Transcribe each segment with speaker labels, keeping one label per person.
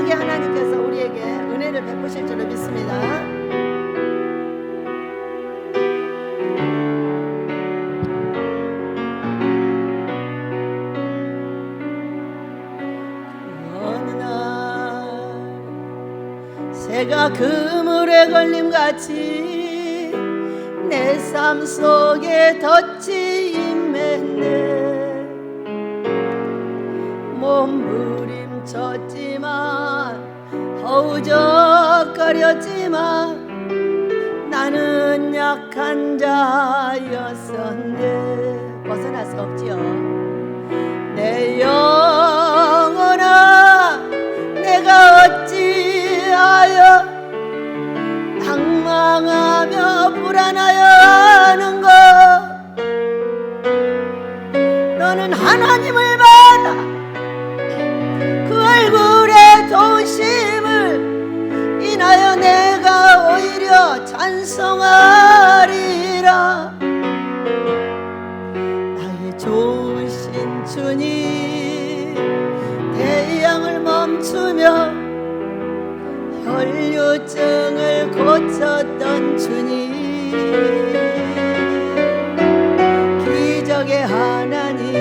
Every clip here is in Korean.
Speaker 1: 기적의 하나님께서 우리에게 은혜를 베푸실 줄로 믿습니다. 어느 날 새가 그물에 걸림같이 내 삶 속에 덫이 임했네. 몸부림쳤지만 허우적거렸지만 나는 약한 자였었네. 벗어날 수 없지요. 내 영혼아, 내가 어찌하여 낭망하며 불안하여 하는가. 너는 하나님을 봐라. 그 얼굴의 도심을 인하여 내가 오히려 찬송하리라. 나의 좋으신 주님, 태양을 멈추며 혈류증을 고쳤던 주님, 기적의 하나님,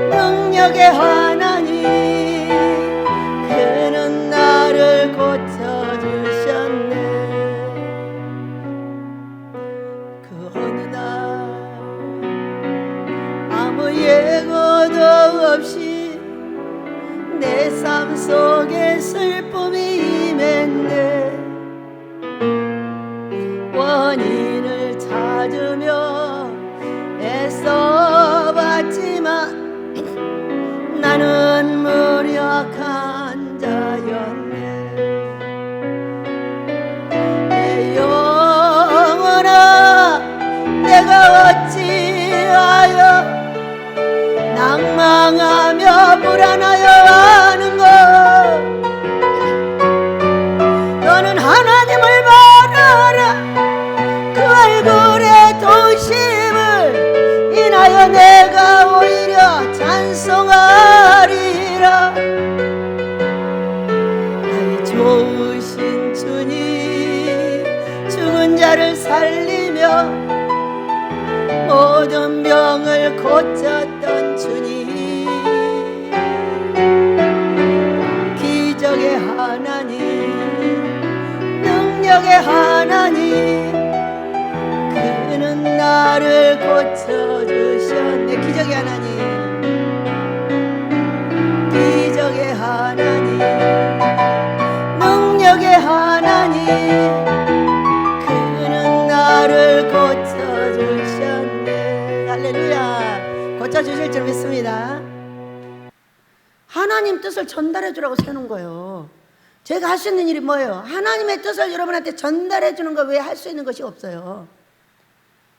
Speaker 1: 능력의 하나님, 그는 나를 고쳐주셨네. 그 어느 날 아무 예고도 없이 내 삶 속에 슬픔이 임했네. 원인을 찾으며 애써봤지만 나는 무력한 자였네. 내 영혼아, 내가 어찌하여 낭망하며 불안하여 하는가. 너는 하나님을 바라라. 그 얼굴의 도심을 인하여 내가 오히려 찬송하리라. 나의 좋으신 주님, 죽은 자를 살리며 모든 병을 고쳤던 주님, 기적의 하나님, 능력의 하나님, 그는 나를 고쳐주셨네. 기적의 하나님, 기적의 하나님, 능력의 하나님, 그는 나를 고쳐주셨네. 할렐루야. 고쳐주실 줄 믿습니다. 하나님 뜻을 전달해 주라고 세우는 거예요. 제가 할 수 있는 일이 뭐예요? 하나님의 뜻을 여러분한테 전달해 주는 거 외에 할 수 있는 것이 없어요.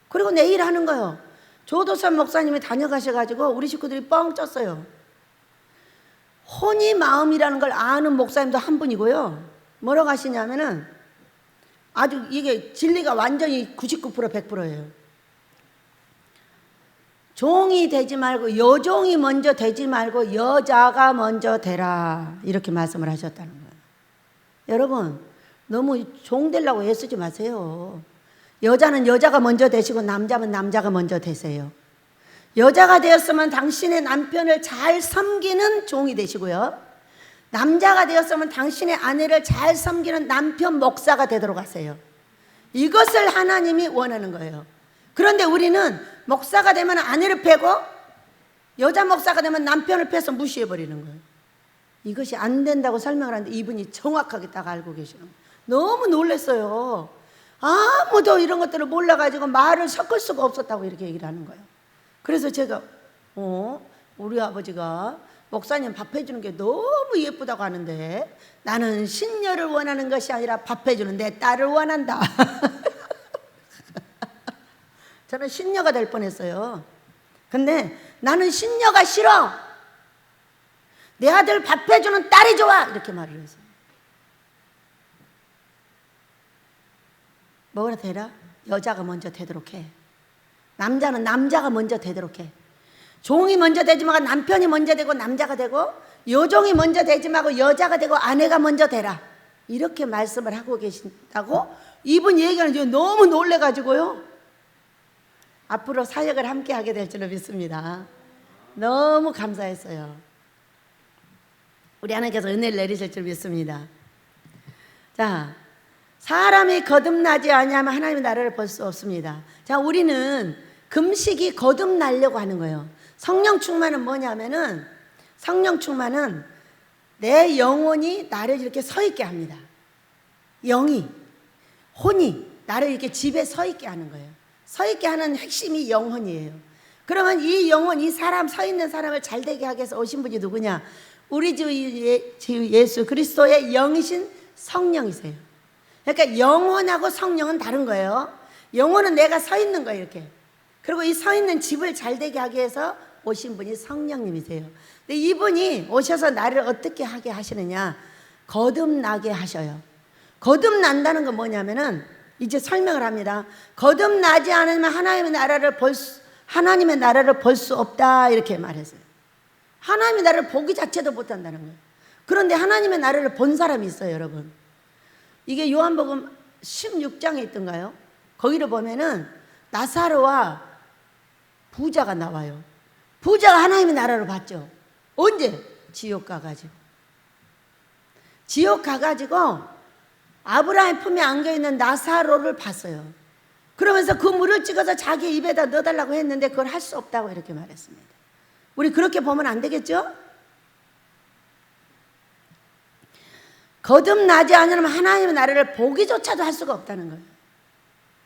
Speaker 1: 그리고 내일 하는 거예요. 조도선 목사님이 다녀가셔가지고 우리 식구들이 뻥 쪘어요. 혼이 마음이라는 걸 아는 목사님도 한 분이고요. 뭐라고 하시냐면은 아주 이게 진리가 완전히 99% 100%예요. 종이 되지 말고, 여종이 먼저 되지 말고 여자가 먼저 되라, 이렇게 말씀을 하셨다는 거예요. 여러분, 너무 종 되려고 애쓰지 마세요. 여자는 여자가 먼저 되시고 남자는 남자가 먼저 되세요. 여자가 되었으면 당신의 남편을 잘 섬기는 종이 되시고요, 남자가 되었으면 당신의 아내를 잘 섬기는 남편 목사가 되도록 하세요. 이것을 하나님이 원하는 거예요. 그런데 우리는 목사가 되면 아내를 패고 여자 목사가 되면 남편을 패서 무시해버리는 거예요. 이것이 안 된다고 설명을 하는데 이분이 정확하게 딱 알고 계시는 거예요. 너무 놀랐어요. 아무도 이런 것들을 몰라가지고 말을 섞을 수가 없었다고 이렇게 얘기를 하는 거예요. 그래서 제가 우리 아버지가 목사님 밥 해주는 게 너무 예쁘다고 하는데 나는 신녀를 원하는 것이 아니라 밥 해주는 내 딸을 원한다. 저는 신녀가 될 뻔했어요. 근데 나는 신녀가 싫어. 내 아들 밥 해주는 딸이 좋아. 이렇게 말을 했어요. 뭐가 되라? 여자가 먼저 되도록 해. 남자는 남자가 먼저 되도록 해. 종이 먼저 되지 마. 남편이 먼저 되고 남자가 되고, 여종이 먼저 되지 말고 여자가 되고 아내가 먼저 되라. 이렇게 말씀을 하고 계신다고 이분 얘기하는 게 너무 놀래가지고요. 앞으로 사역을 함께 하게 될 줄로 믿습니다. 너무 감사했어요. 우리 하나님께서 은혜를 내리실 줄 믿습니다. 자, 사람이 거듭나지 않으면 하나님의 나라를 볼 수 없습니다. 자, 우리는 금식이 거듭나려고 하는 거예요. 성령 충만은 뭐냐면은, 성령 충만은 내 영혼이 나를 이렇게 서 있게 합니다. 영이, 혼이 나를 이렇게 집에 서 있게 하는 거예요. 서 있게 하는 핵심이 영혼이에요. 그러면 이 영혼, 이 사람, 서 있는 사람을 잘 되게 하기 위해서 오신 분이 누구냐? 우리 주 예수 그리스도의 영이신 성령이세요. 그러니까 영혼하고 성령은 다른 거예요. 영혼은 내가 서 있는 거예요, 이렇게. 그리고 이 서 있는 집을 잘 되게 하기 위해서 오신 분이 성령님이세요. 근데 이분이 오셔서 나를 어떻게 하게 하시느냐? 거듭나게 하셔요. 거듭난다는 건 뭐냐면은, 이제 설명을 합니다. 거듭나지 않으면 하나님의 나라를 볼 수 없다, 이렇게 말했어요. 하나님의 나라를 보기 자체도 못한다는 거예요. 그런데 하나님의 나라를 본 사람이 있어요, 여러분. 이게 요한복음 16장에 있던가요? 거기를 보면은 나사로와 부자가 나와요. 부자가 하나님의 나라를 봤죠. 언제? 지옥 가가지고. 지옥 가가지고 아브라함 품에 안겨있는 나사로를 봤어요. 그러면서 그 물을 찍어서 자기 입에다 넣어달라고 했는데 그걸 할 수 없다고 이렇게 말했습니다. 우리 그렇게 보면 안 되겠죠? 거듭나지 않으면 하나님의 나라를 보기조차도 할 수가 없다는 거예요.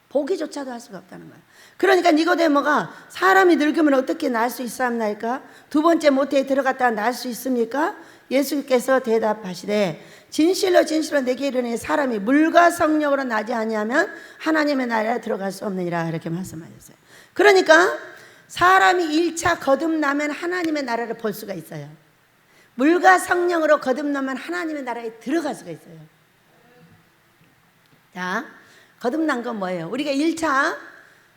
Speaker 1: 보기조차도 할 수가 없다는 거예요. 그러니까 니고데모가 사람이 늙으면 어떻게 날 수 있사옵나이까? 두 번째 모태에 들어갔다가 날 수 있습니까? 예수께서 대답하시되 진실로 진실로 내게 이르노니 사람이 물과 성령으로 나지 아니하면 하나님의 나라에 들어갈 수 없느니라, 이렇게 말씀하셨어요. 그러니까 사람이 1차 거듭나면 하나님의 나라를 볼 수가 있어요. 물과 성령으로 거듭나면 하나님의 나라에 들어갈 수가 있어요. 자, 거듭난 건 뭐예요? 우리가 1차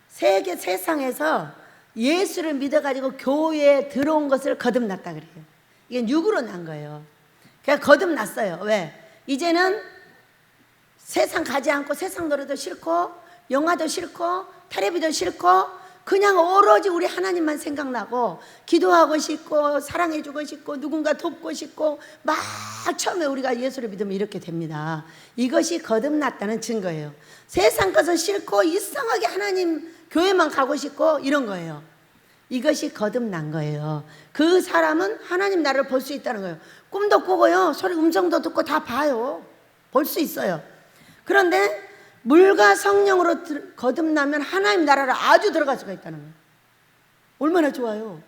Speaker 1: 세상에서 예수를 믿어가지고 교회에 들어온 것을 거듭났다 그래요. 이게 육으로 난 거예요. 그냥 거듭났어요. 왜? 이제는 세상 가지 않고 세상 노래도 싫고 영화도 싫고 텔레비도 싫고 그냥 오로지 우리 하나님만 생각나고 기도하고 싶고 사랑해주고 싶고 누군가 돕고 싶고 막 처음에 우리가 예수를 믿으면 이렇게 됩니다. 이것이 거듭났다는 증거예요. 세상 것은 싫고 이상하게 하나님 교회만 가고 싶고 이런 거예요. 이것이 거듭난 거예요. 그 사람은 하나님 나라를 볼 수 있다는 거예요. 꿈도 꾸고요, 소리 음성도 듣고 다 봐요. 볼 수 있어요. 그런데 물과 성령으로 거듭나면 하나님 나라를 아주 들어갈 수가 있다는 거예요. 얼마나 좋아요.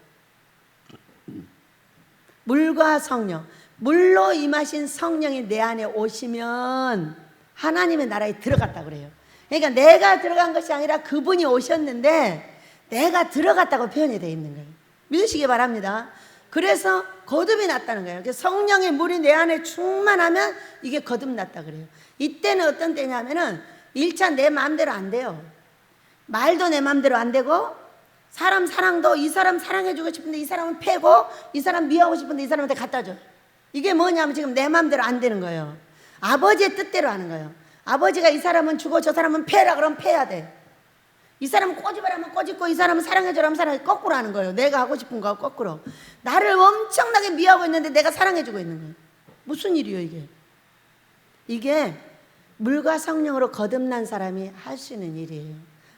Speaker 1: 물과 성령, 물로 임하신 성령이 내 안에 오시면 하나님의 나라에 들어갔다 그래요. 그러니까 내가 들어간 것이 아니라 그분이 오셨는데 내가 들어갔다고 표현이 되어 있는 거예요. 믿으시기 바랍니다. 그래서 거듭이 났다는 거예요. 성령의 물이 내 안에 충만하면 이게 거듭났다 그래요. 이때는 어떤 때냐면은 1차 내 마음대로 안 돼요. 말도 내 마음대로 안 되고 사람 사랑도 이 사람 사랑해주고 싶은데 이 사람은 패고 이 사람 미워하고 싶은데 이 사람한테 갖다 줘. 이게 뭐냐면 지금 내 마음대로 안 되는 거예요. 아버지의 뜻대로 하는 거예요. 아버지가 이 사람은 주고 저 사람은 패라 그러면 패야 돼. 이 사람은 꼬집으라면 꼬집고 이 사람은 사랑해주라면 사랑해. 거꾸로 하는 거예요. 내가 하고 싶은 거 거꾸로. 나를 엄청나게 미워하고 있는데 내가 사랑해주고 있는 거예요. 무슨 일이에요 이게? 이게 물과 성령으로 거듭난 사람이 할 수 있는 일이에요.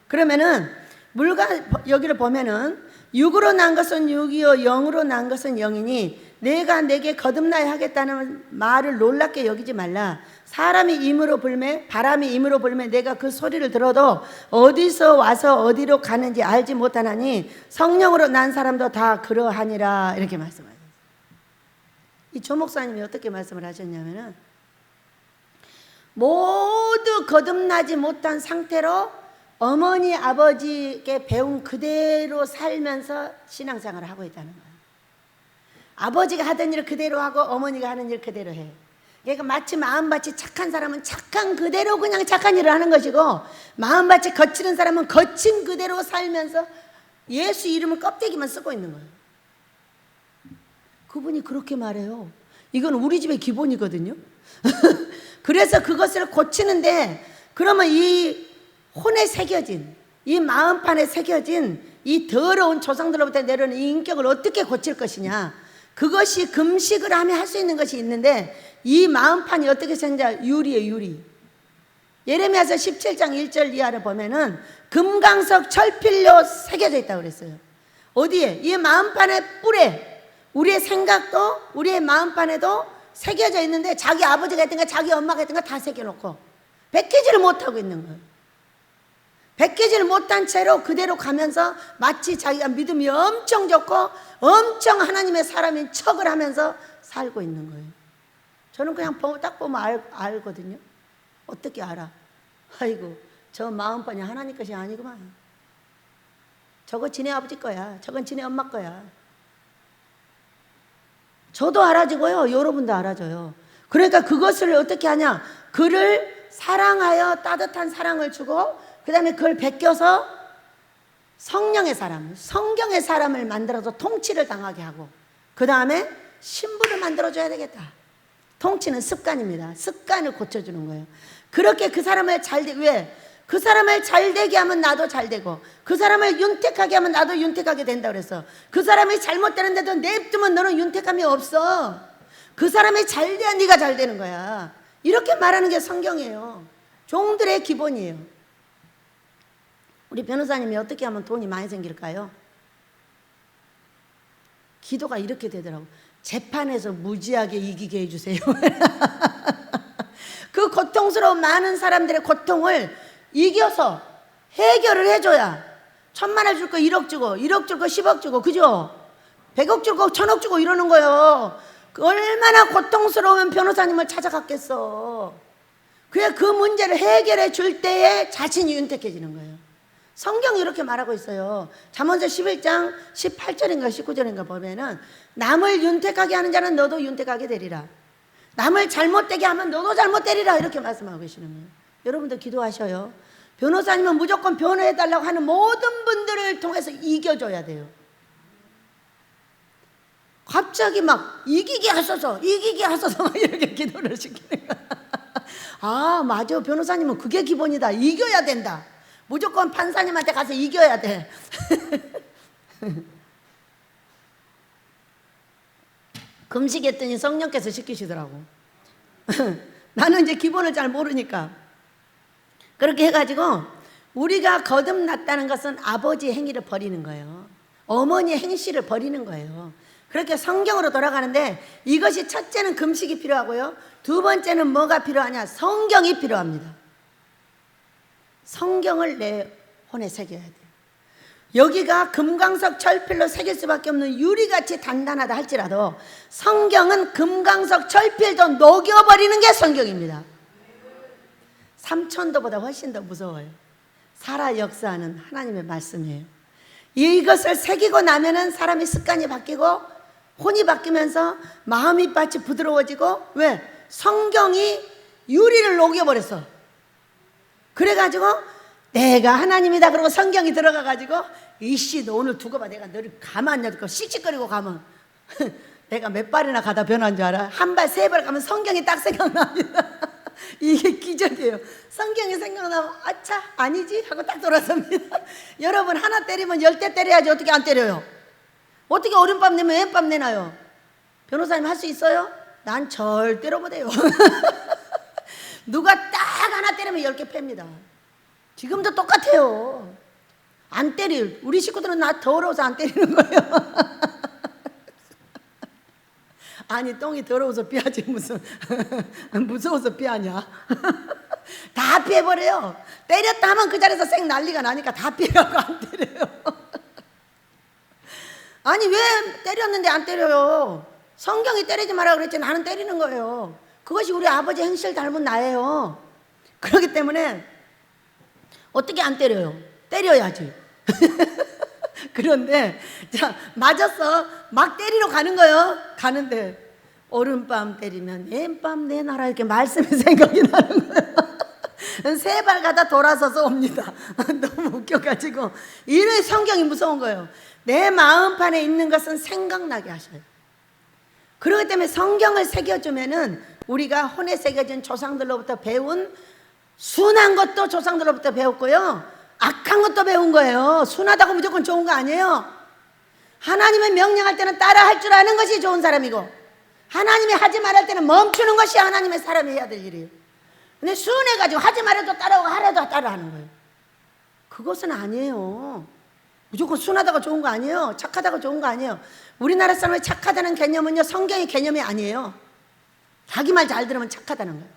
Speaker 1: 그러면은 물과 여기를 보면은 육으로 난 것은 육이요 영으로 난 것은 영이니 내가 내게 거듭나야 하겠다는 말을 놀랍게 여기지 말라. 사람이 임으로 불매 바람이 임으로 불매 내가 그 소리를 들어도 어디서 와서 어디로 가는지 알지 못하나니 성령으로 난 사람도 다 그러하니라, 이렇게 말씀하셨어요. 이 조 목사님이 어떻게 말씀을 하셨냐면은 모두 거듭나지 못한 상태로 어머니 아버지께 배운 그대로 살면서 신앙생활을 하고 있다는 거예요. 아버지가 하던 일을 그대로 하고 어머니가 하는 일 그대로 해요. 그러니까 마치 마음밭이 착한 사람은 착한 그대로 그냥 착한 일을 하는 것이고 마음밭이 거치는 사람은 거친 그대로 살면서 예수 이름을 껍데기만 쓰고 있는 거예요. 그분이 그렇게 말해요. 이건 우리 집의 기본이거든요. 그래서 그것을 고치는데, 그러면 이 혼에 새겨진, 이 마음판에 새겨진 이 더러운 조상들로부터 내려오는 이 인격을 어떻게 고칠 것이냐, 그것이 금식을 하면 할 수 있는 것이 있는데, 이 마음판이 어떻게 생겨? 유리예요, 유리. 예레미야서 17장 1절 이하를 보면은 금강석 철필로 새겨져 있다고 그랬어요. 어디에? 이 마음판의 뿔에, 우리의 생각도 우리의 마음판에도 새겨져 있는데, 자기 아버지가 했던가 자기 엄마가 했던가 다 새겨놓고 벗기지를 못하고 있는 거예요. 벗기지를 못한 채로 그대로 가면서 마치 자기가 믿음이 엄청 좋고 엄청 하나님의 사람인 척을 하면서 살고 있는 거예요. 저는 그냥 딱 보면 알거든요. 어떻게 알아? 아이고, 저 마음판이 하나님 것이 아니구만. 저거 지네 아버지 거야. 저건 지네 엄마 거야. 저도 알아지고요, 여러분도 알아져요. 그러니까 그것을 어떻게 하냐? 그를 사랑하여 따뜻한 사랑을 주고, 그 다음에 그걸 베껴서 성령의 사람, 성경의 사람을 만들어서 통치를 당하게 하고, 그 다음에 신부를 만들어줘야 되겠다. 통치는 습관입니다. 습관을 고쳐주는 거예요. 그렇게 그 사람을 왜? 그 사람을 잘되게 하면 나도 잘되고, 그 사람을 윤택하게 하면 나도 윤택하게 된다 그랬어. 그 사람이 잘못되는데도 냅두면 너는 윤택함이 없어. 그 사람이 잘돼야 네가 잘되는 거야. 이렇게 말하는 게 성경이에요. 종들의 기본이에요. 우리 변호사님이 어떻게 하면 돈이 많이 생길까요? 기도가 이렇게 되더라고. 재판에서 무지하게 이기게 해주세요. 그 고통스러운 많은 사람들의 고통을 이겨서 해결을 해줘야 1,000만 원 줄 거 1억 주고, 1억 줄 거 10억 주고, 그죠? 100억 줄 거 1,000억 주고 이러는 거예요. 얼마나 고통스러우면 변호사님을 찾아갔겠어. 그래, 그 문제를 해결해 줄 때에 자신이 윤택해지는 거예요. 성경이 이렇게 말하고 있어요. 잠언서 11장 18절인가 19절인가 보면은, 남을 윤택하게 하는 자는 너도 윤택하게 되리라. 남을 잘못되게 하면 너도 잘못되리라. 이렇게 말씀하고 계시는 거예요. 여러분도 기도하셔요. 변호사님은 무조건 변호해달라고 하는 모든 분들을 통해서 이겨줘야 돼요. 갑자기 막 이기게 하소서, 이기게 하소서 막 이렇게 기도를 시키는 거야. 아, 맞아. 변호사님은 그게 기본이다. 이겨야 된다. 무조건 판사님한테 가서 이겨야 돼. 금식했더니 성령께서 시키시더라고. 나는 이제 기본을 잘 모르니까. 그렇게 해가지고 우리가 거듭났다는 것은 아버지의 행위를 버리는 거예요. 어머니의 행실을 버리는 거예요. 그렇게 성경으로 돌아가는데, 이것이 첫째는 금식이 필요하고요, 두 번째는 뭐가 필요하냐? 성경이 필요합니다. 성경을 내 혼에 새겨야 돼요. 여기가 금강석 철필로 새길 수밖에 없는 유리같이 단단하다 할지라도, 성경은 금강석 철필도 녹여버리는 게 성경입니다. 삼천도보다 훨씬 더 무서워요. 살아 역사하는 하나님의 말씀이에요. 이것을 새기고 나면은 사람이 습관이 바뀌고 혼이 바뀌면서 마음이 마치 부드러워지고, 왜? 성경이 유리를 녹여버렸어. 그래가지고 내가 하나님이다 그러고 성경이 들어가가지고, 이씨 너 오늘 두고 봐, 내가 너를 가만 안 놔둘 거. 씩씩거리고 가면 내가 몇 발이나 가다 변한 줄 알아? 한 발, 세 발 가면 성경이 딱 생각납니다. 이게 기적이에요. 성경이 생각나면 아차 아니지 하고 딱 돌아섭니다. 여러분, 하나 때리면 10대 때려야지. 어떻게 안 때려요? 어떻게 어른밤 내면 왼밤 내나요? 변호사님 할 수 있어요? 난 절대로 못해요. 누가 딱 하나 때리면 10개 팹니다. 지금도 똑같아요. 안 때릴, 우리 식구들은 나 더러워서 안 때리는 거예요. 아니, 똥이 더러워서 피하지 무슨 무서워서 피하냐. 다 피해버려요. 때렸다 하면 그 자리에서 쌩 난리가 나니까 다 피해가고 안 때려요. 아니, 왜 때렸는데 안 때려요? 성경이 때리지 마라 그랬지. 나는 때리는 거예요. 그것이 우리 아버지 행실 닮은 나예요. 그렇기 때문에 어떻게 안 때려요? 때려야지. 그런데 자, 맞았어. 막 때리러 가는 거예요. 가는데 오른밤 때리면 왼밤 내놔라, 이렇게 말씀이 생각이 나는 거예요. 세 발 가다 돌아서서 옵니다. 너무 웃겨가지고. 이래 성경이 무서운 거예요. 내 마음판에 있는 것은 생각나게 하셔요. 그렇기 때문에 성경을 새겨주면은 우리가 혼에 새겨진 조상들로부터 배운 순한 것도 조상들로부터 배웠고요, 악한 것도 배운 거예요. 순하다고 무조건 좋은 거 아니에요. 하나님의 명령할 때는 따라 할 줄 아는 것이 좋은 사람이고, 하나님이 하지 말할 때는 멈추는 것이 하나님의 사람이 해야 될 일이에요. 근데 순해가지고 하지 말아도 따라오고 하래도 따라하는 거예요. 그것은 아니에요. 무조건 순하다고 좋은 거 아니에요. 착하다고 좋은 거 아니에요. 우리나라 사람의 착하다는 개념은요, 성경의 개념이 아니에요. 자기 말 잘 들으면 착하다는 거예요.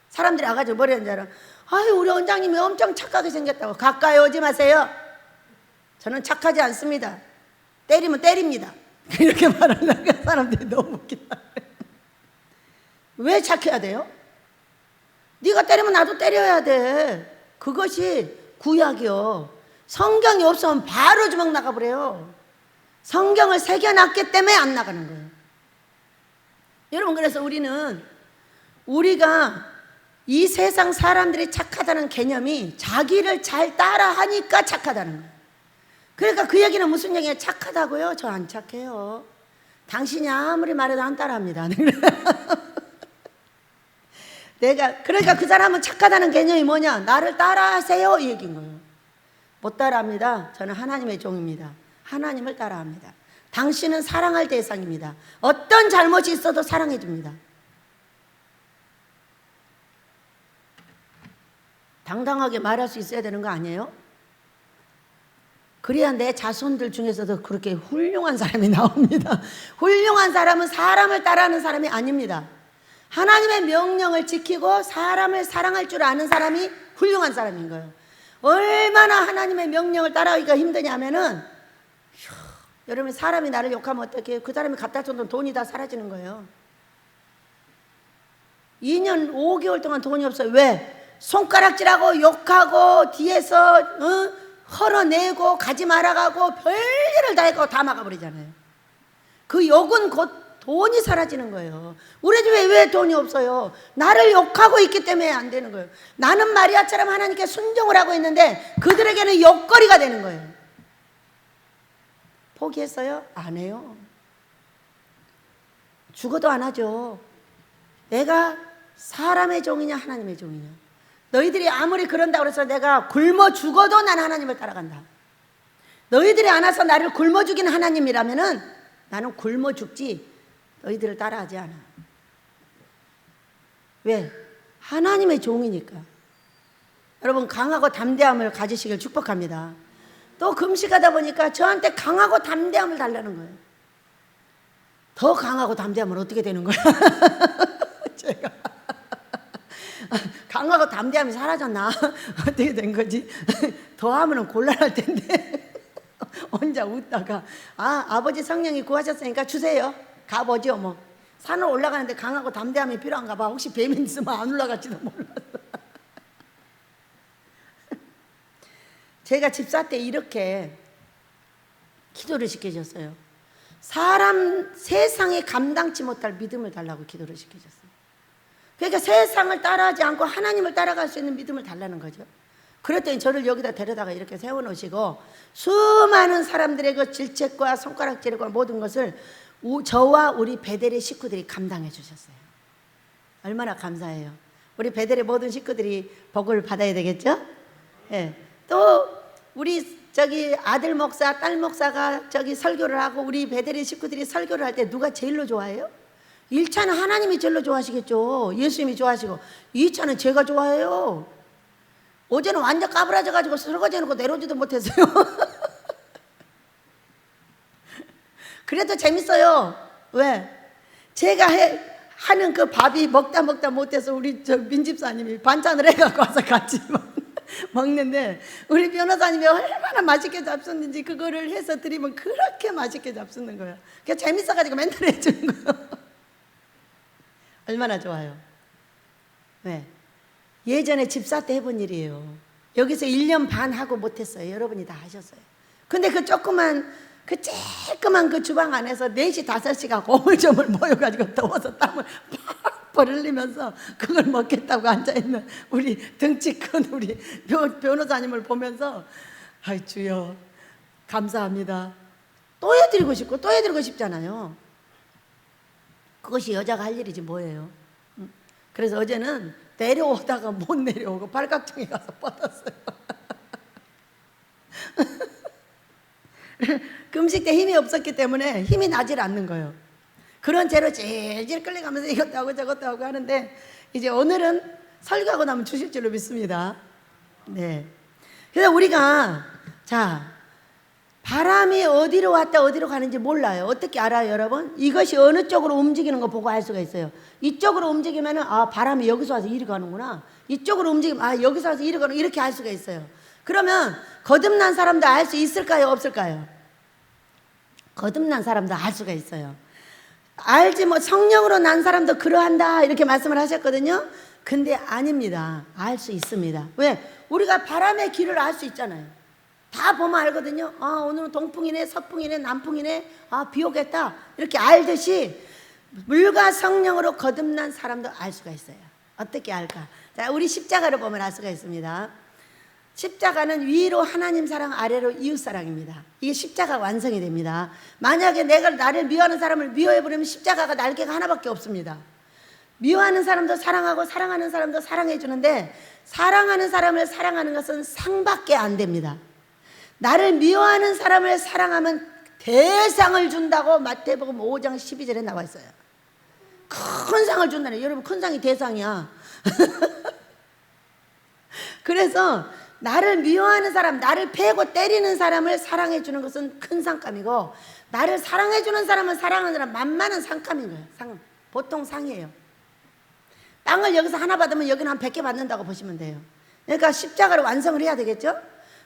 Speaker 1: 사람들이 와가지고 뭐라는 줄 알아? 아유, 우리 원장님이 엄청 착하게 생겼다고. 가까이 오지 마세요. 저는 착하지 않습니다. 때리면 때립니다. 이렇게 말하는 사람들이 너무 웃기다. 왜 착해야 돼요? 네가 때리면 나도 때려야 돼. 그것이 구약이요. 성경이 없으면 바로 주먹 나가버려요. 성경을 새겨놨기 때문에 안 나가는 거예요. 여러분, 그래서 우리가 이 세상 사람들이 착하다는 개념이 자기를 잘 따라하니까 착하다는 거예요. 그러니까 그 얘기는 무슨 얘기예요? 착하다고요? 저 안 착해요. 당신이 아무리 말해도 안 따라합니다. 그러니까 그 사람은 착하다는 개념이 뭐냐? 나를 따라하세요, 이 얘기인 거예요. 못 따라합니다. 저는 하나님의 종입니다. 하나님을 따라합니다. 당신은 사랑할 대상입니다. 어떤 잘못이 있어도 사랑해 줍니다. 당당하게 말할 수 있어야 되는 거 아니에요? 그래야 내 자손들 중에서도 그렇게 훌륭한 사람이 나옵니다. 훌륭한 사람은 사람을 따라하는 사람이 아닙니다. 하나님의 명령을 지키고 사람을 사랑할 줄 아는 사람이 훌륭한 사람인 거예요. 얼마나 하나님의 명령을 따라하기가 힘드냐면은, 여러분, 사람이 나를 욕하면 어떻게 해요? 그 사람이 갖다 줬던 돈이 다 사라지는 거예요. 2년 5개월 동안 돈이 없어요. 왜? 손가락질하고 욕하고 뒤에서 헐어내고 가지 말아가고 별일을 다 했고 다 막아버리잖아요. 그 욕은 곧 돈이 사라지는 거예요. 우리 집에 왜 돈이 없어요? 나를 욕하고 있기 때문에 안 되는 거예요. 나는 마리아처럼 하나님께 순종을 하고 있는데 그들에게는 욕거리가 되는 거예요. 포기했어요? 안 해요. 죽어도 안 하죠. 내가 사람의 종이냐 하나님의 종이냐. 너희들이 아무리 그런다고 해서 내가 굶어 죽어도 난 하나님을 따라간다. 너희들이 안 와서 나를 굶어 죽인 하나님이라면은 나는 굶어 죽지 너희들을 따라하지 않아. 왜? 하나님의 종이니까. 여러분, 강하고 담대함을 가지시길 축복합니다. 또 금식하다 보니까 저한테 강하고 담대함을 달라는 거예요. 더 강하고 담대함은 어떻게 되는 거야? 제가 강하고 담대함이 사라졌나? 어떻게 된 거지? 더 하면 곤란할 텐데. 혼자 웃다가 아버지 성령이 구하셨으니까 주세요. 가보죠. 뭐 산을 올라가는데 강하고 담대함이 필요한가 봐. 혹시 뱀이 있으면 안 올라갈지도 몰랐어. 제가 집사 때 이렇게 기도를 시켜줬어요. 세상에 감당치 못할 믿음을 달라고 기도를 시켜줬어요. 그러니까 세상을 따라하지 않고 하나님을 따라갈 수 있는 믿음을 달라는 거죠. 그랬더니 저를 여기다 데려다가 이렇게 세워놓으시고 수많은 사람들의 그 질책과 손가락질과 모든 것을 저와 우리 베델의 식구들이 감당해 주셨어요. 얼마나 감사해요. 우리 베델의 모든 식구들이 복을 받아야 되겠죠? 예. 또 우리 아들 목사, 딸 목사가 설교를 하고 우리 베델의 식구들이 설교를 할 때 누가 제일로 좋아해요? 1차는 하나님이 제일로 좋아하시겠죠. 예수님이 좋아하시고 2차는 제가 좋아해요. 어제는 완전 까불어져가지고 설거지 해놓고 내려오지도 못했어요. 그래도 재밌어요. 왜? 제가 하는 그 밥이 먹다 못해서 우리 민집사님이 반찬을 해갖고 와서 같이 먹는데 우리 변호사님이 얼마나 맛있게 잡수는지 그거를 해서 드리면 그렇게 맛있게 잡수는 거예요. 그게 재밌어가지고 맨날 해주는 거예요. 얼마나 좋아요. 왜? 예전에 집사 때 해본 일이에요. 여기서 1년 반 하고 못했어요. 여러분이 다 하셨어요. 근데 그 쬐끄만 그 주방 안에서 4시 5시가 오물조물 모여가지고 더워서 땀을 팍 흘리면서 그걸 먹겠다고 앉아있는 우리 덩치 큰 우리 변호사님을 보면서 아이 주여 감사합니다. 또 해드리고 싶고 또 해드리고 싶잖아요. 그것이 여자가 할 일이지 뭐예요. 그래서 어제는 내려오다가 못 내려오고 팔각정에 가서 뻗었어요. 금식 때 힘이 없었기 때문에 힘이 나질 않는 거예요. 그런 죄로 질질 끌려가면서 이것도 하고 저것도 하고 하는데, 이제 오늘은 설교하고 나면 주실 줄로 믿습니다. 네. 그래서 우리가, 자, 바람이 어디로 왔다 어디로 가는지 몰라요. 어떻게 알아요, 여러분? 이것이 어느 쪽으로 움직이는 거 보고 알 수가 있어요. 이쪽으로 움직이면은, 아, 바람이 여기서 와서 이리 가는구나. 이쪽으로 움직이면, 아, 여기서 와서 이리 가는, 이렇게 알 수가 있어요. 그러면 거듭난 사람도 알 수 있을까요, 없을까요? 거듭난 사람도 알 수가 있어요. 알지, 뭐 성령으로 난 사람도 그러한다 이렇게 말씀을 하셨거든요. 근데 아닙니다. 알 수 있습니다. 왜? 우리가 바람의 길을 알 수 있잖아요. 다 보면 알거든요. 아, 오늘은 동풍이네, 서풍이네, 남풍이네, 아, 비 오겠다 이렇게 알듯이 물과 성령으로 거듭난 사람도 알 수가 있어요. 어떻게 알까? 자, 우리 십자가를 보면 알 수가 있습니다. 십자가는 위로 하나님 사랑, 아래로 이웃 사랑입니다. 이게 십자가 완성이 됩니다. 만약에 내가 나를 미워하는 사람을 미워해버리면 십자가가 날개가 하나밖에 없습니다. 미워하는 사람도 사랑하고 사랑하는 사람도 사랑해 주는데, 사랑하는 사람을 사랑하는 것은 상밖에 안 됩니다. 나를 미워하는 사람을 사랑하면 대상을 준다고 마태복음 5장 12절에 나와 있어요. 큰 상을 준다네. 여러분, 큰 상이 대상이야. 그래서 나를 미워하는 사람, 나를 패고 때리는 사람을 사랑해 주는 것은 큰 상감이고, 나를 사랑해 주는 사람은 사랑하는 사람, 만만한 상감인 거예요. 상, 보통 상이에요. 빵을 여기서 하나 받으면 여기는 한 100개 받는다고 보시면 돼요. 그러니까 십자가를 완성을 해야 되겠죠?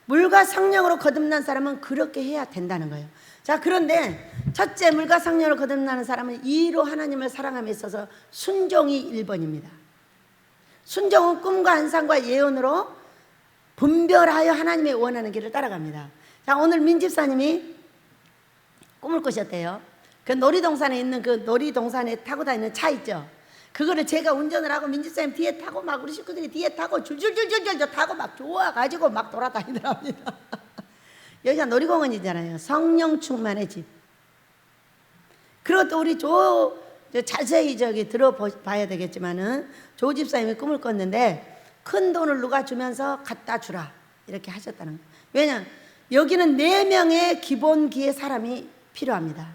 Speaker 1: 물과 성령으로 거듭난 사람은 그렇게 해야 된다는 거예요. 자, 그런데 첫째, 물과 성령으로 거듭나는 사람은 이로 하나님을 사랑함에 있어서 순종이 1번입니다. 순종은 꿈과 환상과 예언으로 분별하여 하나님의 원하는 길을 따라갑니다. 자, 오늘 민집사님이 꿈을 꾸셨대요. 그 놀이동산에 있는, 그 놀이동산에 타고 다니는 차 있죠. 그거를 제가 운전을 하고 민집사님 뒤에 타고 막 우리 식구들이 뒤에 타고 줄줄줄줄줄 타고 막 좋아가지고 막 돌아다니더랍니다. 여기가 놀이공원이잖아요. 성령 충만의 집. 그리고 또 우리 자세히 들어봐야 되겠지만은 조 집사님이 꿈을 꿨는데, 큰 돈을 누가 주면서 갖다 주라 이렇게 하셨다는 거예요. 왜냐하면 여기는 4명의 기본기의 사람이 필요합니다.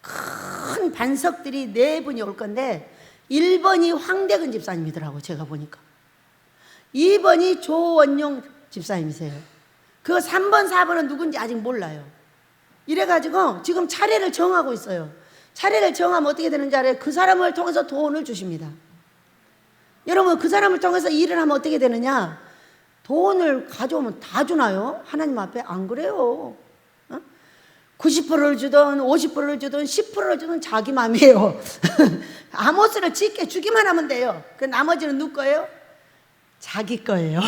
Speaker 1: 큰 반석들이 4분이 올 건데, 1번이 황대근 집사님이더라고요. 제가 보니까 2번이 조원용 집사님이세요. 그 3번 4번은 누군지 아직 몰라요. 이래가지고 지금 차례를 정하고 있어요. 차례를 정하면 어떻게 되는지 알아요? 그 사람을 통해서 돈을 주십니다. 여러분, 그 사람을 통해서 일을 하면 어떻게 되느냐? 돈을 가져오면 다 주나요? 하나님 앞에? 안 그래요. 90%를 주든 50%를 주든 10%를 주든 자기 맘이에요. 아모스를 짓게 주기만 하면 돼요. 그 나머지는 누구 거예요? 자기 거예요.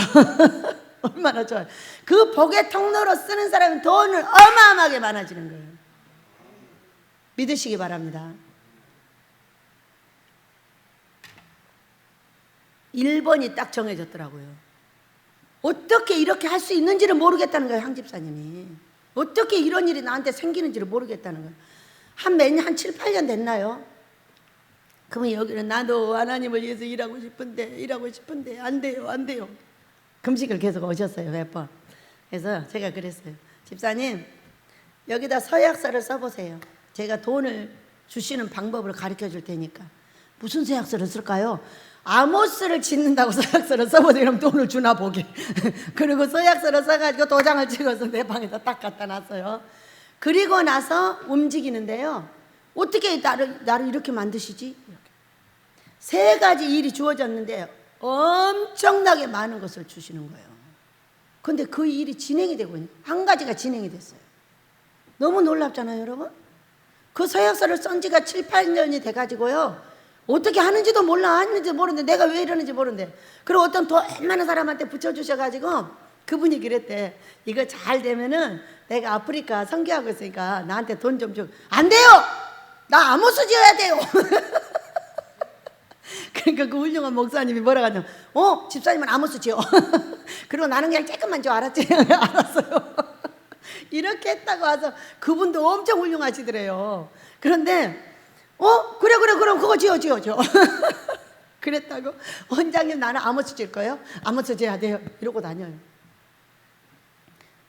Speaker 1: 얼마나 좋아요. 그 복의 통로로 쓰는 사람은 돈을 어마어마하게 많아지는 거예요. 믿으시기 바랍니다. 1번이 딱 정해졌더라고요. 어떻게 이렇게 할 수 있는지를 모르겠다는 거예요, 황 집사님이. 어떻게 이런 일이 나한테 생기는지를 모르겠다는 거예요. 한 7, 8년 됐나요? 그러면 여기는 나도 하나님을 위해서 일하고 싶은데 안 돼요. 금식을 계속 오셨어요, 몇 번. 그래서 제가 그랬어요. 집사님, 여기다 서약서를 써보세요. 제가 돈을 주시는 방법을 가르쳐 줄 테니까. 무슨 서약서를 쓸까요? 아모스를 짓는다고 서약서를 써보세요. 그럼 돈을 주나 보게. 그리고 서약서를 써가지고 도장을 찍어서 내 방에다 딱 갖다 놨어요. 그리고 나서 움직이는데요. 어떻게 나를 이렇게 만드시지? 이렇게. 3가지 일이 주어졌는데 엄청나게 많은 것을 주시는 거예요. 근데 그 일이 진행이 되고 있는, 한 가지가 진행이 됐어요. 너무 놀랍잖아요, 여러분? 그 서약서를 쓴 지가 7, 8년이 돼가지고요. 어떻게 하는지도 몰라. 하는지도 모르는데 내가 왜 이러는지 모르는데. 그리고 어떤 돈 많은 사람한테 붙여주셔가지고 그분이 그랬대. 이거 잘 되면은 내가 아프리카 선교하고 있으니까 나한테 돈 좀 줘. 안 돼요! 나 아모스 지어야 돼요! 그러니까 그 훌륭한 목사님이 뭐라고 하냐면, 집사님은 아모스 지어. 그리고 나는 그냥 조금만 줘. 알았지? 알았어요. 이렇게 했다고 와서 그분도 엄청 훌륭하시더래요. 그런데 그래 그럼 그거 지어. 그랬다고? 원장님 나는 아모스 질 거예요? 아모스 져야 돼요. 이러고 다녀요.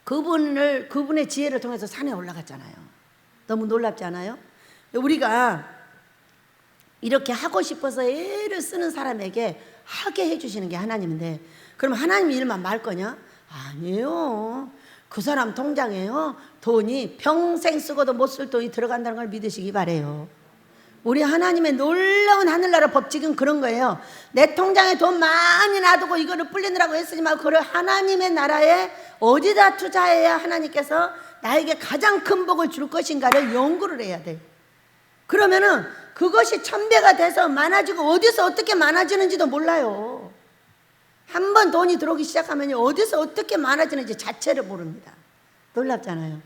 Speaker 1: 그분의 지혜를 통해서 산에 올라갔잖아요. 너무 놀랍지 않아요? 우리가 이렇게 하고 싶어서 애를 쓰는 사람에게 하게 해주시는 게 하나님인데, 그럼 하나님 일만 말 거냐? 아니에요. 그 사람 통장에요 돈이 평생 쓰고도 못 쓸 돈이 들어간다는 걸 믿으시기 바래요. 우리 하나님의 놀라운 하늘나라 법칙은 그런 거예요. 내 통장에 돈 많이 놔두고 이거를 불리느라고 했으지만 그걸 하나님의 나라에 어디다 투자해야 하나님께서 나에게 가장 큰 복을 줄 것인가를 연구를 해야 돼. 그러면은 그것이 천배가 돼서 많아지고 어디서 어떻게 많아지는지도 몰라요. 한번 돈이 들어오기 시작하면 어디서 어떻게 많아지는지 자체를 모릅니다. 놀랍잖아요.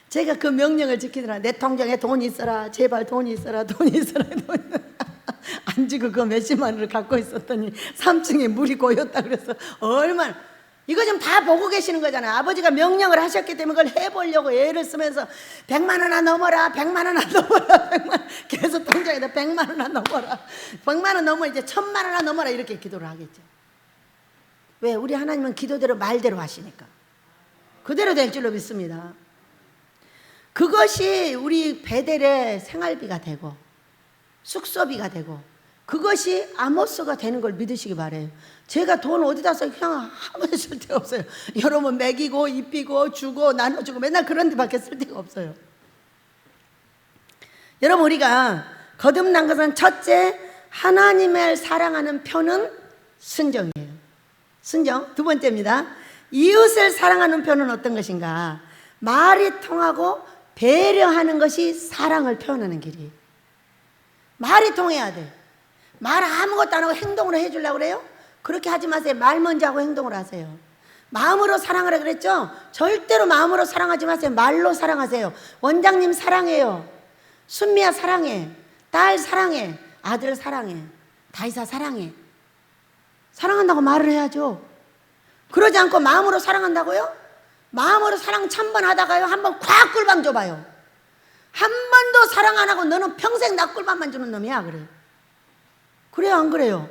Speaker 1: 제가 그 명령을 지키더라. 내 통장에 돈이 있어라. 제발 돈이 있어라. 돈이 있어라. 안 지고 그 몇십만 원을 갖고 있었더니 3층에 물이 고였다 그래서 얼마나, 이거 좀 다 보고 계시는 거잖아요. 아버지가 명령을 하셨기 때문에 그걸 해보려고 애를 쓰면서 100만 원 넘어라. 100만 원 넘어라. 100만, 계속 통장에다 100만 원 넘어라. 100만 원 넘어 이제 1000만 원 넘어라. 이렇게 기도를 하겠죠. 왜? 우리 하나님은 기도대로 말대로 하시니까 그대로 될 줄로 믿습니다. 그것이 우리 베델의 생활비가 되고 숙소비가 되고 그것이 아모스가 되는 걸 믿으시기 바래요. 제가 돈 어디다 써 그냥 아무 쓸 데가 없어요. 여러분 먹이고 입히고 주고 나눠주고 맨날 그런 데밖에 쓸 데가 없어요. 여러분 우리가 거듭난 것은 첫째, 하나님을 사랑하는 표는 순종이에요. 순종. 두 번째입니다. 이웃을 사랑하는 표는 어떤 것인가? 말이 통하고 배려하는 것이 사랑을 표현하는 길이. 말이 통해야 돼. 말 아무것도 안 하고 행동으로 해주려고 그래요? 그렇게 하지 마세요. 말 먼저 하고 행동을 하세요. 마음으로 사랑하라 그랬죠? 절대로 마음으로 사랑하지 마세요. 말로 사랑하세요. 원장님 사랑해요. 순미야 사랑해. 딸 사랑해. 아들 사랑해. 다이사 사랑해. 사랑한다고 말을 해야죠. 그러지 않고 마음으로 사랑한다고요? 마음으로 사랑 1000번 하다가요 한번 콱 꿀밤 줘봐요. 한 번도 사랑 안 하고 너는 평생 나 꿀밤만 주는 놈이야. 그래요 안 그래요?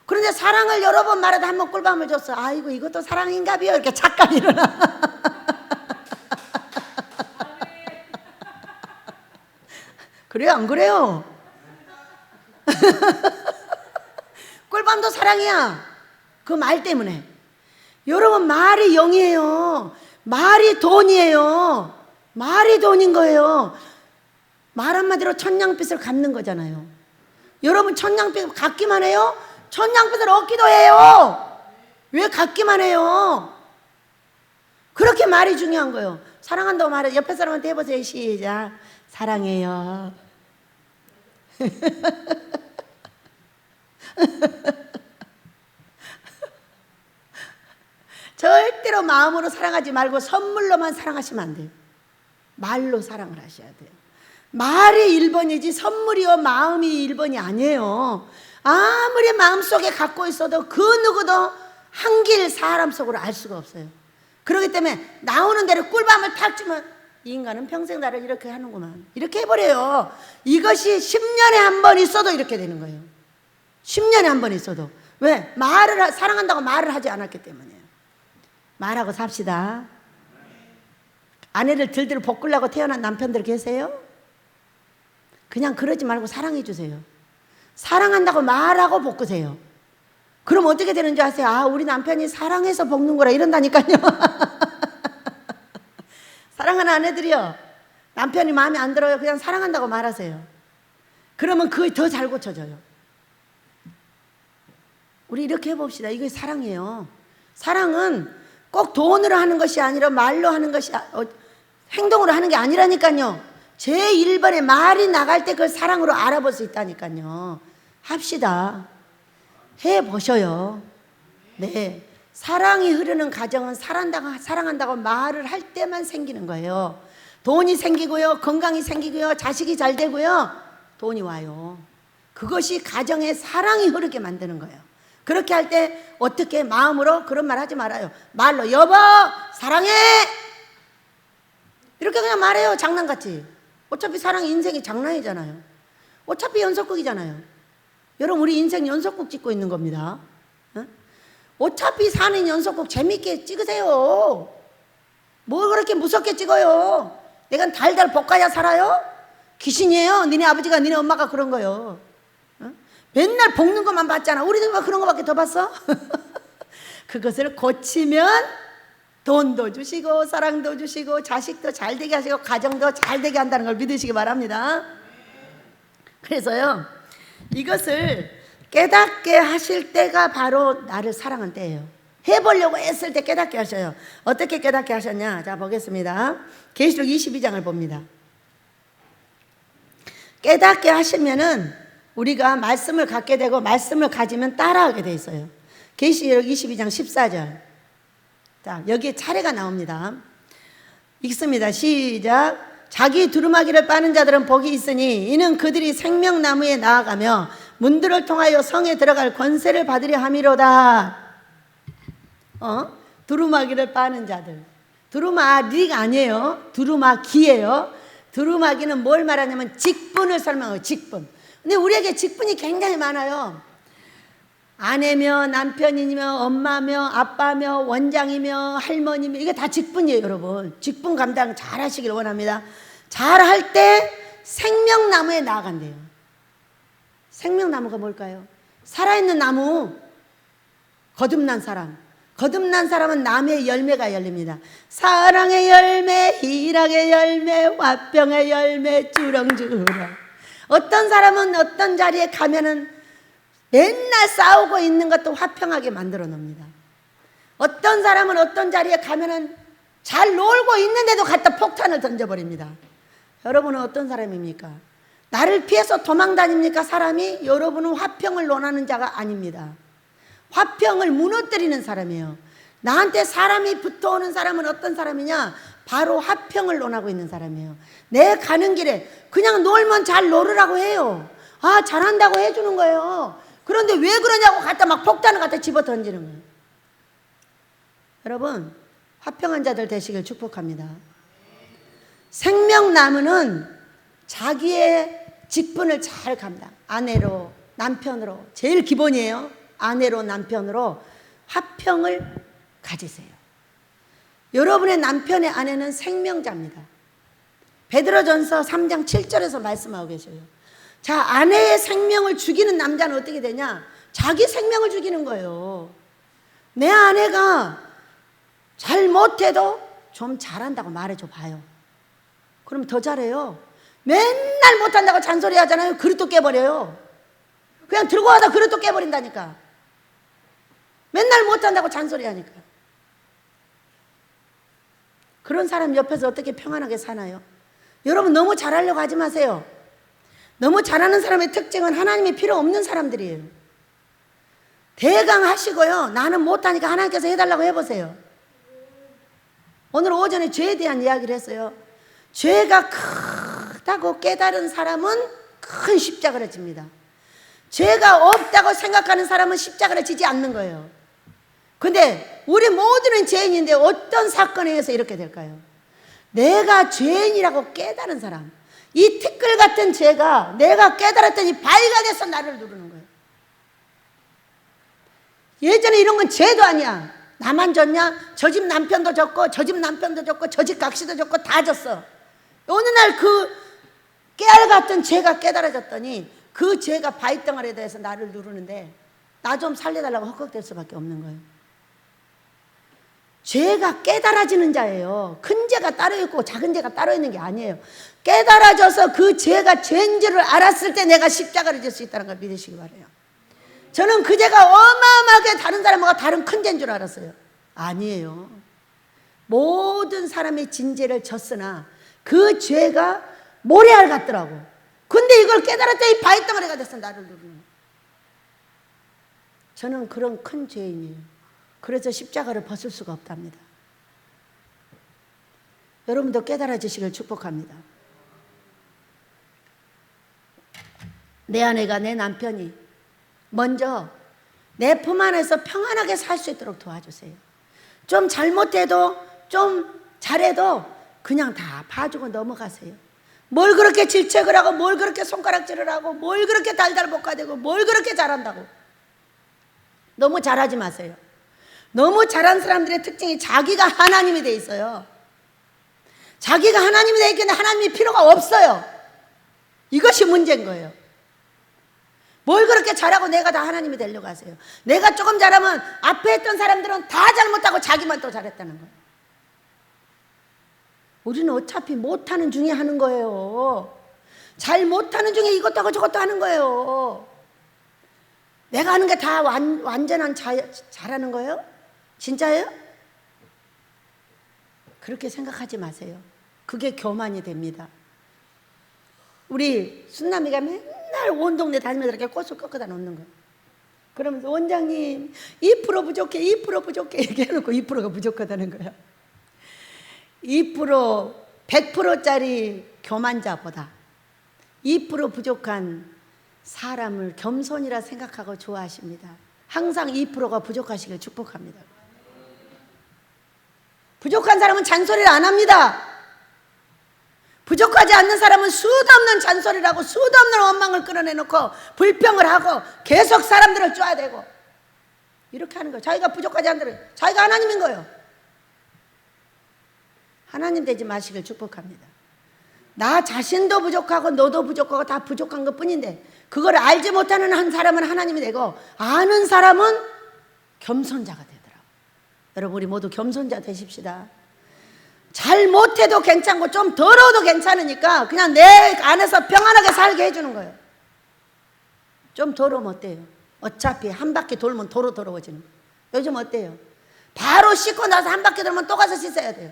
Speaker 1: 그런데 사랑을 여러 번 말하다 한 번 꿀밤을 줬어. 아이고 이것도 사랑인가비요? 이렇게 착각 일어나. 그래요 안 그래요? 꿀밤도 사랑이야. 그 말 때문에. 여러분 말이 영이에요. 말이 돈이에요. 말이 돈인 거예요. 말 한마디로 천냥빚을 갚는 거잖아요. 여러분 천냥빚 갚기만 해요? 천냥빚을 얻기도 해요. 왜 갚기만 해요? 그렇게 말이 중요한 거예요. 사랑한다고 말해. 옆에 사람한테 해보세요. 시작. 사랑해요. 절대로 마음으로 사랑하지 말고 선물로만 사랑하시면 안 돼요. 말로 사랑을 하셔야 돼요. 말이 1번이지 선물이요 마음이 1번이 아니에요. 아무리 마음속에 갖고 있어도 그 누구도 한길 사람 속으로 알 수가 없어요. 그렇기 때문에 나오는 대로 꿀밤을 탁 주면 이 인간은 평생 나를 이렇게 하는구만. 이렇게 해버려요. 이것이 10년에 한 번 있어도 이렇게 되는 거예요. 10년에 한 번 있어도. 왜? 사랑한다고 말을 하지 않았기 때문이에요. 말하고 삽시다. 아내를 들들 볶으려고 태어난 남편들 계세요? 그냥 그러지 말고 사랑해 주세요. 사랑한다고 말하고 볶으세요. 그럼 어떻게 되는 줄 아세요? 아, 우리 남편이 사랑해서 볶는 거라 이런다니까요. 사랑하는 아내들이요, 남편이 마음에 안 들어요. 그냥 사랑한다고 말하세요. 그러면 그게 더 잘 고쳐져요. 우리 이렇게 해봅시다. 이게 사랑이에요. 사랑은 꼭 돈으로 하는 것이 아니라 말로 하는 것이, 행동으로 하는 게 아니라니까요. 제 1번에 말이 나갈 때 그걸 사랑으로 알아볼 수 있다니까요. 합시다. 해보셔요. 네. 사랑이 흐르는 가정은 사랑한다고 말을 할 때만 생기는 거예요. 돈이 생기고요, 건강이 생기고요, 자식이 잘 되고요, 돈이 와요. 그것이 가정에 사랑이 흐르게 만드는 거예요. 그렇게 할 때 어떻게 마음으로 그런 말 하지 말아요. 말로 여보 사랑해 이렇게 그냥 말해요. 장난같이. 어차피 사랑 인생이 장난이잖아요. 어차피 연속극이잖아요. 여러분 우리 인생 연속극 찍고 있는 겁니다. 어? 어차피 사는 연속극 재밌게 찍으세요. 뭘 그렇게 무섭게 찍어요. 내가 달달 볶아야 살아요? 귀신이에요. 니네 아버지가 니네 엄마가 그런 거요. 어? 맨날 볶는 것만 봤잖아. 우리도 그런 거밖에 더 봤어? 그것을 고치면 돈도 주시고 사랑도 주시고 자식도 잘 되게 하시고 가정도 잘 되게 한다는 걸 믿으시기 바랍니다. 그래서요, 이것을 깨닫게 하실 때가 바로 나를 사랑한 때예요. 해보려고 했을 때 깨닫게 하셔요. 어떻게 깨닫게 하셨냐? 자, 보겠습니다. 계시록 22장을 봅니다. 깨닫게 하시면은 우리가 말씀을 갖게 되고 말씀을 가지면 따라하게 돼 있어요. 계시록 22장 14절. 자, 여기에 차례가 나옵니다. 읽습니다. 시작. 자기 두루마기를 빠는 자들은 복이 있으니 이는 그들이 생명나무에 나아가며 문들을 통하여 성에 들어갈 권세를 받으려 함이로다. 두루마기를 빠는 자들. 두루마리가 아니에요. 두루마기예요. 두루마기는 뭘 말하냐면 직분을 설명해요. 직분. 근데 우리에게 직분이 굉장히 많아요. 아내며 남편이며 엄마며 아빠며 원장이며 할머니며 이게 다 직분이에요. 여러분 직분 감당 잘 하시길 원합니다. 잘 할 때 생명나무에 나아간대요. 생명나무가 뭘까요? 살아있는 나무. 거듭난 사람. 거듭난 사람은 나무의 열매가 열립니다. 사랑의 열매, 희락의 열매, 화평의 열매, 주렁주렁. 어떤 사람은 어떤 자리에 가면은 맨날 싸우고 있는 것도 화평하게 만들어 놓습니다. 어떤 사람은 어떤 자리에 가면은 잘 놀고 있는데도 갖다 폭탄을 던져버립니다. 여러분은 어떤 사람입니까? 나를 피해서 도망 다닙니까? 사람이? 여러분은 화평을 논하는 자가 아닙니다. 화평을 무너뜨리는 사람이에요. 나한테 사람이 붙어오는 사람은 어떤 사람이냐? 바로 화평을 논하고 있는 사람이에요. 내 가는 길에 그냥 놀면 잘 놀으라고 해요. 아, 잘한다고 해주는 거예요. 그런데 왜 그러냐고 갖다 막 폭탄을 갖다 집어 던지는 거예요. 여러분, 화평한 자들 되시길 축복합니다. 생명나무는 자기의 직분을 잘 감당. 아내로, 남편으로, 제일 기본이에요. 아내로, 남편으로 화평을 가지세요. 여러분의 남편의 아내는 생명자입니다. 베드로전서 3장 7절에서 말씀하고 계셔요. 자, 아내의 생명을 죽이는 남자는 어떻게 되냐? 자기 생명을 죽이는 거예요. 내 아내가 잘 못해도 좀 잘한다고 말해줘 봐요. 그럼 더 잘해요. 맨날 못한다고 잔소리 하잖아요. 그릇도 깨버려요. 그냥 들고 가다 그릇도 깨버린다니까. 맨날 못한다고 잔소리 하니까. 그런 사람 옆에서 어떻게 평안하게 사나요? 여러분 너무 잘하려고 하지 마세요. 너무 잘하는 사람의 특징은 하나님이 필요 없는 사람들이에요. 대강 하시고요. 나는 못하니까 하나님께서 해달라고 해보세요. 오늘 오전에 죄에 대한 이야기를 했어요. 죄가 크다고 깨달은 사람은 큰 십자가를 집니다. 죄가 없다고 생각하는 사람은 십자가를 지지 않는 거예요. 근데 우리 모두는 죄인인데 어떤 사건에 의해서 이렇게 될까요? 내가 죄인이라고 깨달은 사람, 이 티끌 같은 죄가 내가 깨달았더니 발각해서 나를 누르는 거예요. 예전에 이런 건 죄도 아니야. 나만 졌냐? 저 집 남편도 졌고 저 집 남편도 졌고 저 집 각시도 졌고 다 졌어. 어느 날 그 깨알 같은 죄가 깨달아졌더니 그 죄가 바위덩어리에 대해서 나를 누르는데 나 좀 살려달라고 헉헉댈 수밖에 없는 거예요. 죄가 깨달아지는 자예요. 큰 죄가 따로 있고 작은 죄가 따로 있는 게 아니에요. 깨달아져서 그 죄가 죄인 줄을 알았을 때 내가 십자가를 질 수 있다는 걸 믿으시기 바라요. 저는 그 죄가 어마어마하게 다른 사람과 다른 큰 죄인 줄 알았어요. 아니에요. 모든 사람의 진죄를 졌으나 그 죄가 모래알 같더라고. 근데 이걸 깨달았더니 바위덩어리가 됐어. 나를 누르는. 저는 그런 큰 죄인이에요. 그래서 십자가를 벗을 수가 없답니다. 여러분도 깨달아지시길 축복합니다. 내 아내가, 내 남편이 먼저 내 품 안에서 평안하게 살 수 있도록 도와주세요. 좀 잘못해도 좀 잘해도 그냥 다 봐주고 넘어가세요. 뭘 그렇게 질책을 하고, 뭘 그렇게 손가락질을 하고, 뭘 그렇게 달달 볶아대고, 뭘 그렇게 잘한다고. 너무 잘하지 마세요. 너무 잘한 사람들의 특징이 자기가 하나님이 돼 있어요. 자기가 하나님이 돼 있겠는데 하나님이 필요가 없어요. 이것이 문제인 거예요. 뭘 그렇게 잘하고 내가 다 하나님이 되려고 하세요. 내가 조금 잘하면 앞에 했던 사람들은 다 잘못하고 자기만 또 잘했다는 거예요. 우리는 어차피 못하는 중에 하는 거예요. 잘 못하는 중에 이것도 하고 저것도 하는 거예요. 내가 하는 게 다 완전한 잘하는 거예요? 진짜예요? 그렇게 생각하지 마세요. 그게 교만이 됩니다. 우리 순남이가 맨날 온 동네 다니면서 이렇게 꽃을 꺾어다 놓는 거예요. 그러면서 원장님 2% 부족해, 2% 부족해 얘기해놓고 2%가 부족하다는 거예요. 2% 100%짜리 교만자보다 2% 부족한 사람을 겸손이라 생각하고 좋아하십니다. 항상 2%가 부족하시길 축복합니다. 부족한 사람은 잔소리를 안 합니다. 부족하지 않는 사람은 수도 없는 잔소리를 하고 수도 없는 원망을 끌어내놓고 불평을 하고 계속 사람들을 쪼아대고 이렇게 하는 거예요. 자기가 부족하지 않는 사람, 자기가 하나님인 거예요. 하나님 되지 마시길 축복합니다. 나 자신도 부족하고 너도 부족하고 다 부족한 것 뿐인데 그걸 알지 못하는 한 사람은 하나님이 되고 아는 사람은 겸손자가 되더라고요. 여러분 우리 모두 겸손자 되십시다. 잘 못해도 괜찮고 좀 더러워도 괜찮으니까 그냥 내 안에서 평안하게 살게 해주는 거예요. 좀 더러우면 어때요? 어차피 한 바퀴 돌면 도로 더러워지는 거예요. 요즘 어때요? 바로 씻고 나서 한 바퀴 돌면 또 가서 씻어야 돼요.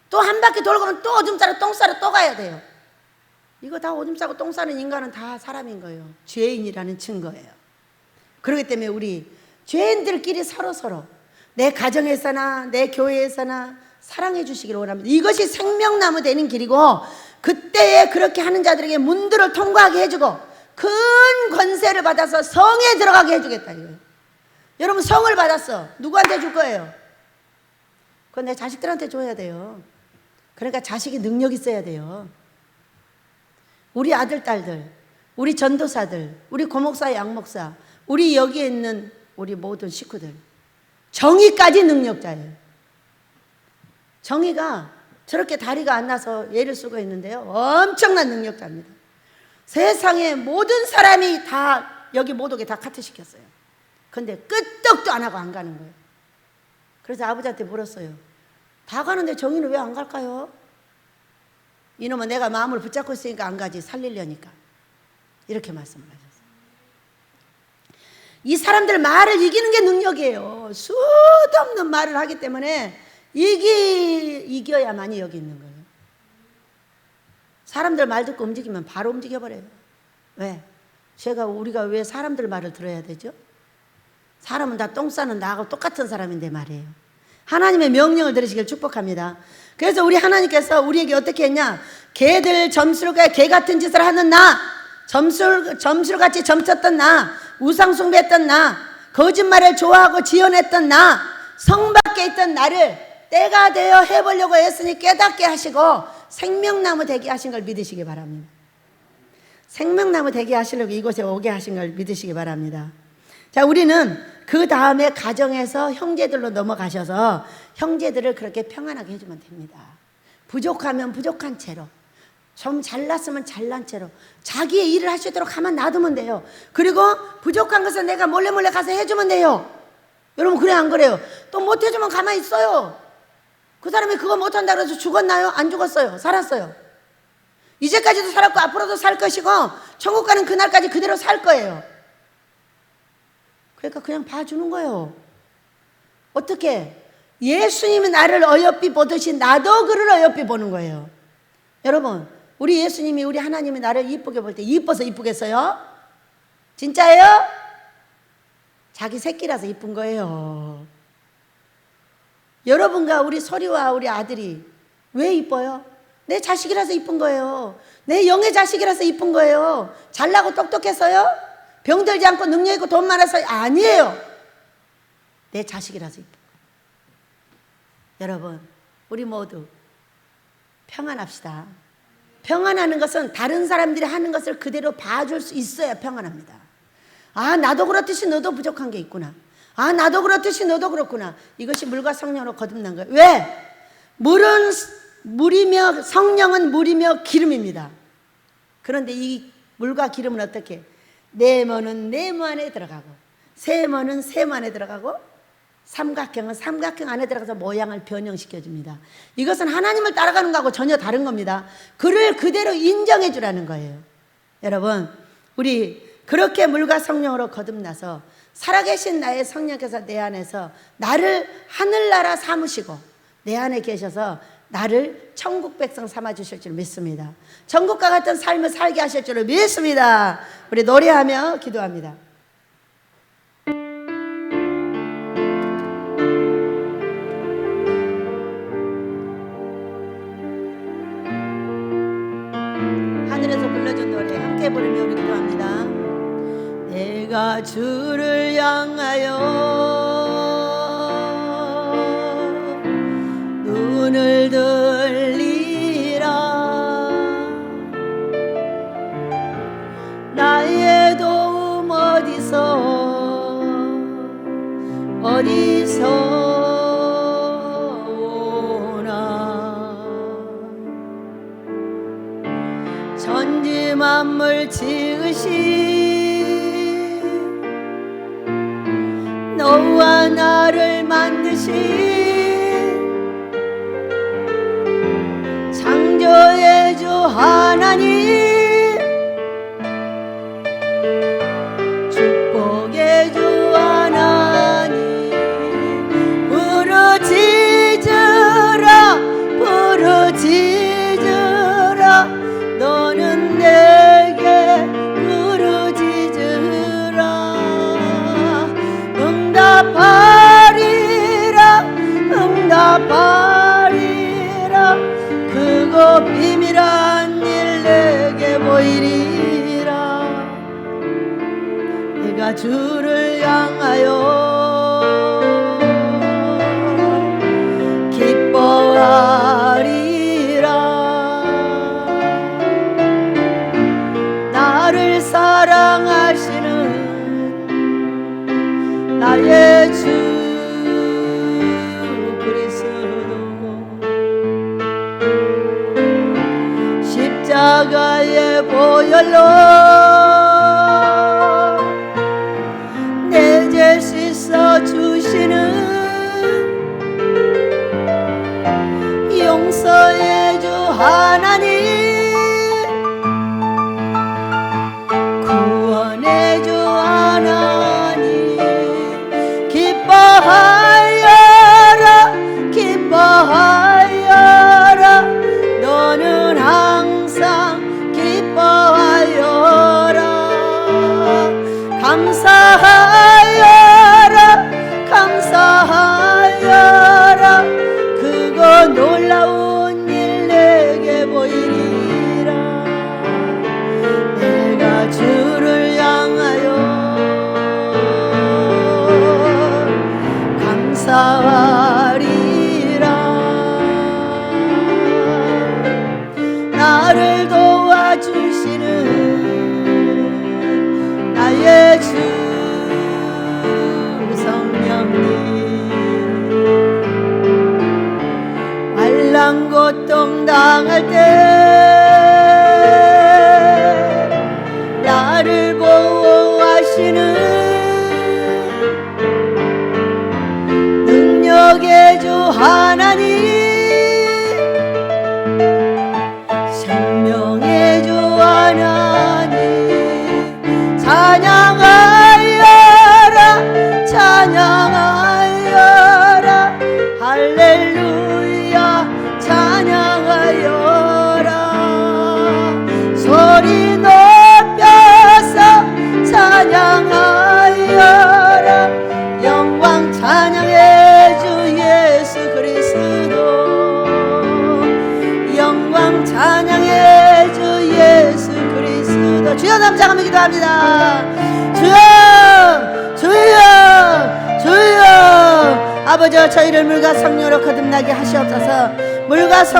Speaker 1: 또 한 바퀴 돌고 오면 또 오줌 싸러 똥 싸러 또 가야 돼요. 이거 다 오줌 싸고 똥 싸는 인간은 다 사람인 거예요. 죄인이라는 증거예요. 그렇기 때문에 우리 죄인들끼리 서로 내 가정에서나 내 교회에서나 사랑해 주시기를 원합니다. 이것이 생명나무 되는 길이고 그때에 그렇게 하는 자들에게 문들을 통과하게 해주고 큰 권세를 받아서 성에 들어가게 해주겠다 이거예요. 여러분 성을 받았어. 누구한테 줄 거예요? 그건 내 자식들한테 줘야 돼요. 그러니까 자식이 능력 있어야 돼요. 우리 아들, 딸들, 우리 전도사들, 우리 고목사, 양목사, 우리 여기에 있는 우리 모든 식구들 정의까지 능력자예요. 정의가 저렇게 다리가 안 나서 예를 쓰고 있는데요. 엄청난 능력자입니다. 세상의 모든 사람이 다 여기 못 오게 다 카트시켰어요. 근데 끄떡도 안 하고 안 가는 거예요. 그래서 아버지한테 물었어요. 다 가는데 정의는 왜 안 갈까요? 이놈은 내가 마음을 붙잡고 있으니까 안 가지 살리려니까. 이렇게 말씀을 하셨어요. 이 사람들 말을 이기는 게 능력이에요. 수도 없는 말을 하기 때문에 이겨야만이 여기 있는 거예요. 사람들 말 듣고 움직이면 바로 움직여버려요. 왜? 우리가 왜 사람들 말을 들어야 되죠? 사람은 다 똥 싸는 나하고 똑같은 사람인데 말이에요. 하나님의 명령을 들으시길 축복합니다. 그래서 우리 하나님께서 우리에게 어떻게 했냐? 개들 점술가 개 같은 짓을 하는 나, 점술같이 점쳤던 나, 우상숭배했던 나, 거짓말을 좋아하고 지어냈던 나, 성 밖에 있던 나를 때가 되어 해보려고 했으니 깨닫게 하시고 생명나무 되게 하신 걸 믿으시기 바랍니다. 생명나무 되게 하시려고 이곳에 오게 하신 걸 믿으시기 바랍니다. 자, 우리는 그 다음에 가정에서 형제들로 넘어가셔서 형제들을 그렇게 평안하게 해주면 됩니다. 부족하면 부족한 채로, 좀 잘났으면 잘난 채로 자기의 일을 할 수 있도록 가만 놔두면 돼요. 그리고 부족한 것은 내가 몰래 가서 해주면 돼요. 여러분 그래 안 그래요? 또 못해주면 가만히 있어요. 그 사람이 그거 못한다고 해서 죽었나요? 안 죽었어요. 살았어요. 이제까지도 살았고 앞으로도 살 것이고 천국 가는 그날까지 그대로 살 거예요. 그러니까 그냥 봐주는 거예요. 어떻게? 예수님이 나를 어여삐 보듯이 나도 그를 어여삐 보는 거예요. 여러분 우리 예수님이 우리 하나님이 나를 이쁘게 볼 때 이뻐서 이쁘겠어요? 진짜예요? 자기 새끼라서 이쁜 거예요. 여러분과 우리 소리와 우리 아들이 왜 이뻐요? 내 자식이라서 이쁜 거예요. 내 영의 자식이라서 이쁜 거예요. 잘나고 똑똑해서요? 병들지 않고 능력 있고 돈 많아서 아니에요. 내 자식이라서 이쁜 거예요. 여러분 우리 모두 평안합시다. 평안하는 것은 다른 사람들이 하는 것을 그대로 봐줄 수 있어야 평안합니다. 아, 나도 그렇듯이 너도 부족한 게 있구나. 아, 나도 그렇듯이 너도 그렇구나. 이것이 물과 성령으로 거듭난 거예요. 왜? 물은 물이며 성령은 물이며 기름입니다. 그런데 이 물과 기름은 어떻게? 네모는 네모 안에 들어가고, 세모는 세모 안에 들어가고, 삼각형은 삼각형 안에 들어가서 모양을 변형시켜줍니다. 이것은 하나님을 따라가는 거하고 전혀 다른 겁니다. 그를 그대로 인정해 주라는 거예요. 여러분, 우리 그렇게 물과 성령으로 거듭나서 살아계신 나의 성령께서 내 안에서 나를 하늘나라 삼으시고 내 안에 계셔서 나를 천국 백성 삼아주실 줄 믿습니다. 천국과 같은 삶을 살게 하실 줄 믿습니다. 우리 노래하며 기도합니다. 하늘에서 불러준 노래 함께 부르며 우리 기도합니다. 내가 주를 향하여 눈을 들리라. 나의 도움 어디서 오나. 천지 만물 지으신 너와 나를 만드신 창조의 주 하나님, 축복의 주 하나님, 부르짖으라 부르짖으라. 너는 내게 부르짖으라. 응답하리라 응답하리라. 그거 비밀한 일 내게 보이리라. 내가 주를 향하여 기뻐하리라. 나를 사랑하시는 나의 주 십자가의 보혈로 내 죄 씻어 주시는 용서의 주 하나님, 구원의 주 하나님, 기뻐하여라 기뻐하여라. 너는 항상 기뻐하여라. 감사하여라 감사하여라. 그거 놀라운 일 내게 보이리라. 내가 주를 향하여 감사하리라. 나를 도와주시는 나의 주 성령님, 환난 고통 당할 때 나를 보호하시는 능력의 주 하나님, 생명의 주 하나님, 찬양하여라 찬양하여라. 할렐루야 찬양하여라. 소리 높여서 찬양하여라. 영광 찬양해 주 예수 그리스도, 영광 찬양해 주 예수 그리스도. 주여 남장하며 기도합니다. 주여 주여 주여. 아버지와 저희를 물과 성령으로 거듭나게 하시옵소서. 물과 성